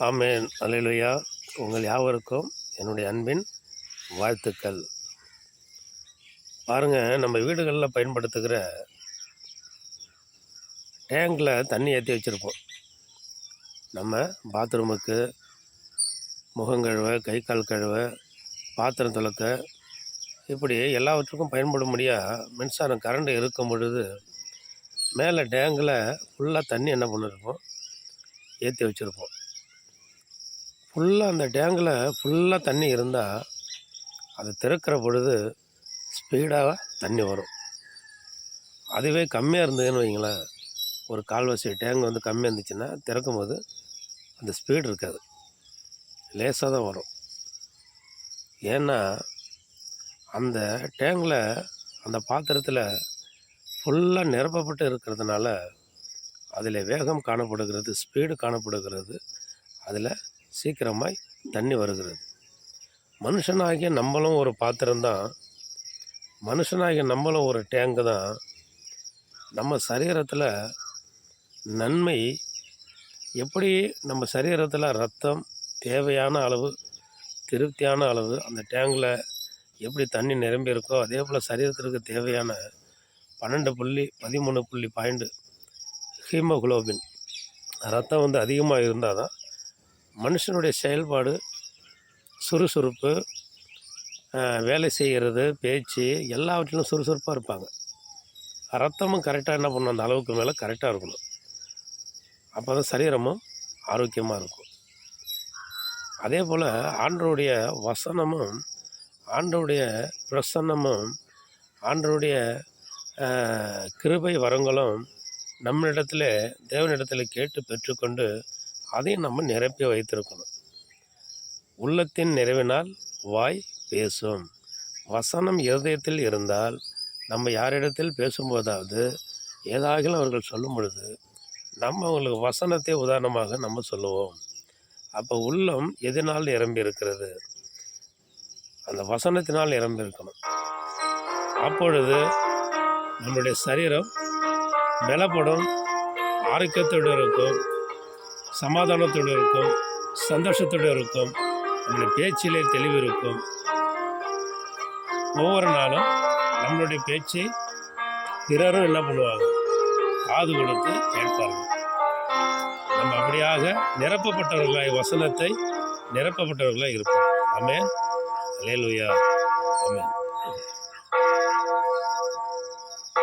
ஆமென். அல்லேலூயா. உங்கள் யாவருக்கும் என்னுடைய அன்பின் வாழ்த்துக்கள். பாருங்க, நம்ம வீடுகளில் பயன்படுத்துகிற டேங்கில் தண்ணி ஏற்றி வச்சுருப்போம். நம்ம பாத்ரூமுக்கு, முகம் கழுவ, கை கால் கழுவ, பாத்திரம் துலக்க, இப்படி எல்லாவற்றுக்கும் பயன்படும்படியாக மின்சாரம் கரண்ட் இருக்கும் பொழுது மேலே டேங்கில் ஃபுல்லாக தண்ணி என்ன பண்ணியிருப்போம், ஏற்றி வச்சுருப்போம். ஃபுல்லாக அந்த டேங்கில் ஃபுல்லாக தண்ணி இருந்தால் அதை திறக்கிற பொழுது ஸ்பீடாக தண்ணி வரும். அதுவே கம்மியாக இருந்ததுன்னு வைங்களேன், ஒரு கால்வாசி டேங்க் வந்து கம்மியாக இருந்துச்சுன்னா திறக்கும் போது அந்த ஸ்பீடு இருக்காது, லேசாக தான் வரும். ஏன்னா அந்த டேங்கில் அந்த பாத்திரத்தில் ஃபுல்லாக நிரப்பப்பட்டு இருக்கிறதுனால அதில் வேகம் காணப்படுகிறது, ஸ்பீடு காணப்படுகிறது, அதில் சீக்கிரமாய் தண்ணி வருகிறது. மனுஷனாகிய நம்மளும் ஒரு பாத்திரம்தான், மனுஷனாகிய நம்மளும் ஒரு டேங்கு தான். நம்ம சரீரத்தில் நன்மை எப்படி, நம்ம சரீரத்தில் ரத்தம் தேவையான அளவு, திருப்தியான அளவு அந்த டேங்கில் எப்படி தண்ணி நிரம்பி இருக்கோ, அதே போல் சரீரத்திற்கு தேவையான 12.13 ஹீமோகுளோபின் ரத்தம் வந்து அதிகமாக இருந்தால் தான் மனுஷனுடைய செயல்பாடு, சுறுசுறுப்பு, வேலை செய்கிறது, பேச்சு எல்லாவற்றிலும் சுறுசுறுப்பாக இருப்பாங்க. ரத்தமும் கரெக்டாக என்ன பண்ணணும், அந்த அளவுக்கு மேலே கரெக்டாக இருக்கணும். அப்போ தான் சரீரமும் ஆரோக்கியமாக இருக்கும். அதே போல் ஆண்டவருடைய வசனமும், ஆண்டவருடைய பிரசன்னமும், ஆண்டவருடைய கிருபை வரங்களும் நம்மளிடத்தில், தேவனிடத்தில் கேட்டு பெற்றுக்கொண்டு அதையும் நம்ம நிரப்பி வைத்திருக்கணும். உள்ளத்தின் நிறைவினால் வாய் பேசும். வசனம் இருதயத்தில் இருந்தால் நம்ம யாரிடத்தில் பேசும்போதாவது ஏதாகிலும் அவர்கள் சொல்லும் பொழுது நம்ம அவங்களுக்கு வசனத்தை உதாரணமாக நம்ம சொல்லுவோம். அப்போ உள்ளம் எதனால் நிரம்பி இருக்கிறது, அந்த வசனத்தினால் நிரம்பி இருக்கணும். அப்பொழுது நம்முடைய சரீரம் பலப்படும், ஆரோக்கியத்தோடு இருக்கும், சமாதானத்தோடு இருக்கும், சந்தோஷத்தோடு இருக்கும், நம்முடைய பேச்சிலே தெளிவு இருக்கும். ஒவ்வொரு நாளும் நம்மளுடைய பேச்சை பிறரும் என்ன பண்ணுவாங்க, காது கொடுத்து கேட்பார்கள். நம்ம அப்படியாக நிரப்பப்பட்டவர்களாய், வசனத்தை நிரப்பப்பட்டவர்களாய் இருப்போம். ஆமென். அல்லேலூயா. ஆமென்.